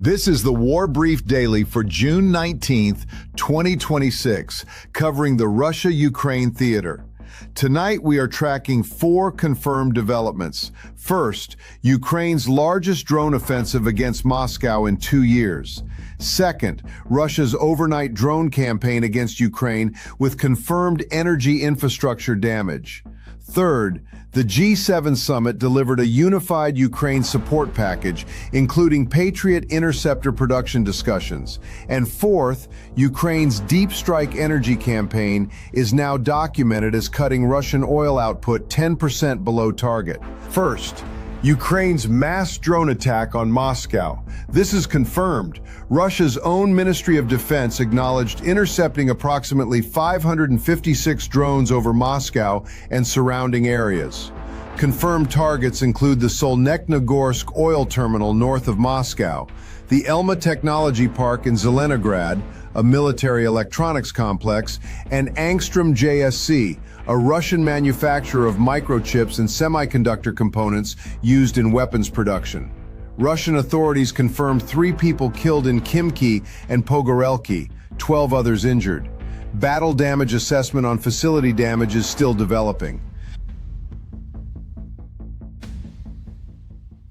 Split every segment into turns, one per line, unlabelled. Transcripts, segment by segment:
This is the War Brief Daily for June 19th, 2026, covering the Russia-Ukraine theater. Tonight, we are tracking 4 confirmed developments. First, Ukraine's largest drone offensive against Moscow in 2 years. Second, Russia's overnight drone campaign against Ukraine with confirmed energy infrastructure damage. Third, the G7 summit delivered a unified Ukraine support package, including Patriot interceptor production discussions. And fourth, Ukraine's deep strike energy campaign is now documented as cutting Russian oil output 10% below target. First, Ukraine's mass drone attack on Moscow. This is confirmed. Russia's own Ministry of Defense acknowledged intercepting approximately 556 drones over Moscow and surrounding areas. Confirmed targets include the Solnechnogorsk oil terminal north of Moscow, the Elma Technology Park in Zelenograd, a military electronics complex, and Angstrom JSC, a Russian manufacturer of microchips and semiconductor components used in weapons production. Russian authorities confirmed 3 people killed in Khimki and Pogorelki, 12 others injured. Battle damage assessment on facility damage is still developing.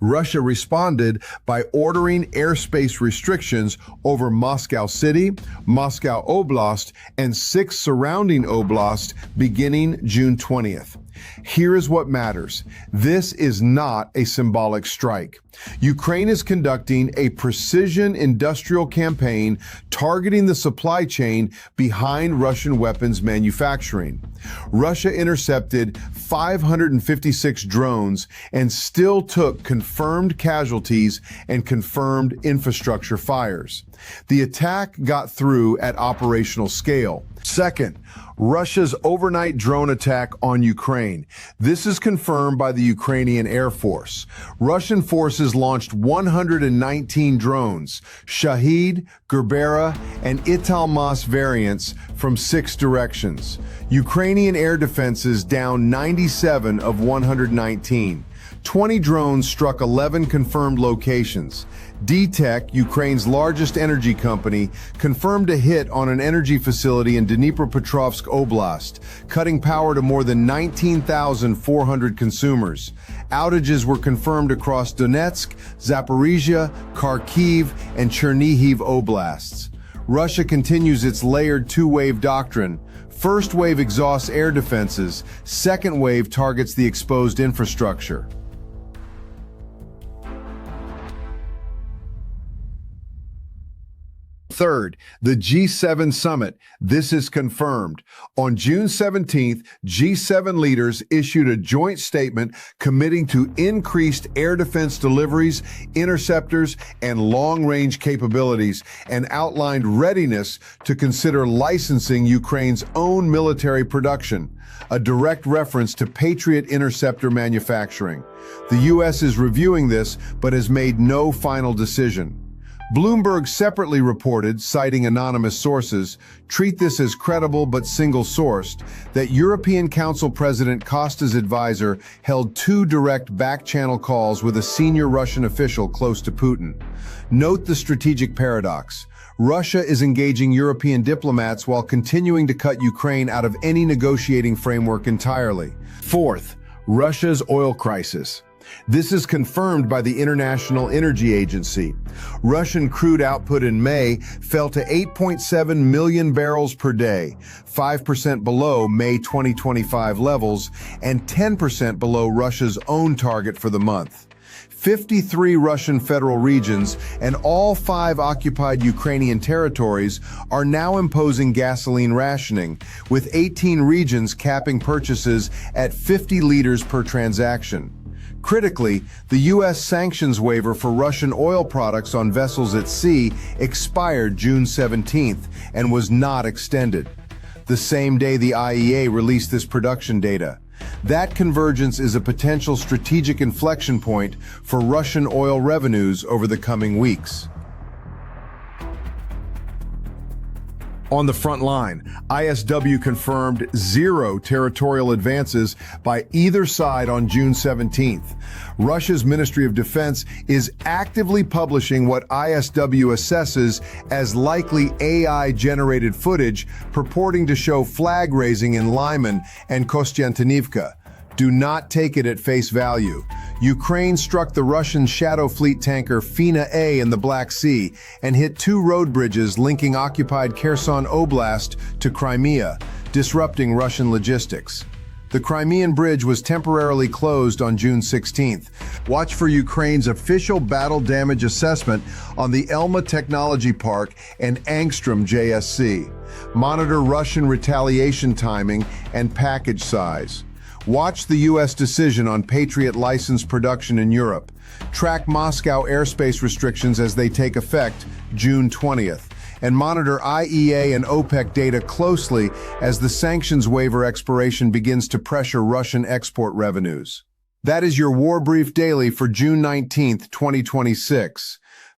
Russia responded by ordering airspace restrictions over Moscow City, Moscow Oblast, and 6 surrounding oblasts beginning June 20th. Here is what matters. This is not a symbolic strike. Ukraine is conducting a precision industrial campaign targeting the supply chain behind Russian weapons manufacturing. Russia intercepted 556 drones and still took confirmed casualties and confirmed infrastructure fires. The attack got through at operational scale. Second, Russia's overnight drone attack on Ukraine. This is confirmed by the Ukrainian Air Force. Russian forces launched 119 drones, Shahid, Gerbera, and Italmas variants from 6 directions. Ukrainian air defenses down 97 of 119. 20 drones struck 11 confirmed locations. D-Tech, Ukraine's largest energy company, confirmed a hit on an energy facility in Dnipropetrovsk Oblast, cutting power to more than 19,400 consumers. Outages were confirmed across Donetsk, Zaporizhia, Kharkiv, and Chernihiv Oblasts. Russia continues its layered 2-wave doctrine. First wave exhausts air defenses, second wave targets the exposed infrastructure. Third, the G7 summit. This is confirmed. On June 17th, G7 leaders issued a joint statement committing to increased air defense deliveries, interceptors, and long-range capabilities, and outlined readiness to consider licensing Ukraine's own military production, a direct reference to Patriot interceptor manufacturing. The U.S. is reviewing this, but has made no final decision. Bloomberg separately reported, citing anonymous sources, treat this as credible but single-sourced, that European Council President Costa's advisor held 2 direct back-channel calls with a senior Russian official close to Putin. Note the strategic paradox. Russia is engaging European diplomats while continuing to cut Ukraine out of any negotiating framework entirely. Fourth, Russia's oil crisis. This is confirmed by the International Energy Agency. Russian crude output in May fell to 8.7 million barrels per day, 5% below May 2025 levels and 10% below Russia's own target for the month. 53 Russian federal regions and all 5 occupied Ukrainian territories are now imposing gasoline rationing, with 18 regions capping purchases at 50 liters per transaction. Critically, the U.S. sanctions waiver for Russian oil products on vessels at sea expired June 17th and was not extended. The same day the IEA released this production data. That convergence is a potential strategic inflection point for Russian oil revenues over the coming weeks. On the front line, ISW confirmed 0 territorial advances by either side on June 17th. Russia's Ministry of Defense is actively publishing what ISW assesses as likely AI-generated footage purporting to show flag raising in Lyman and Kostiantynivka. Do not take it at face value. Ukraine struck the Russian Shadow Fleet tanker Fina A in the Black Sea and hit 2 road bridges linking occupied Kherson Oblast to Crimea, disrupting Russian logistics. The Crimean bridge was temporarily closed on June 16th. Watch for Ukraine's official battle damage assessment on the Elma Technology Park and Angstrom JSC. Monitor Russian retaliation timing and package size. Watch the U.S. decision on Patriot license production in Europe. Track Moscow airspace restrictions as they take effect June 20th. And monitor IEA and OPEC data closely as the sanctions waiver expiration begins to pressure Russian export revenues. That is your War Brief Daily for June 19th, 2026.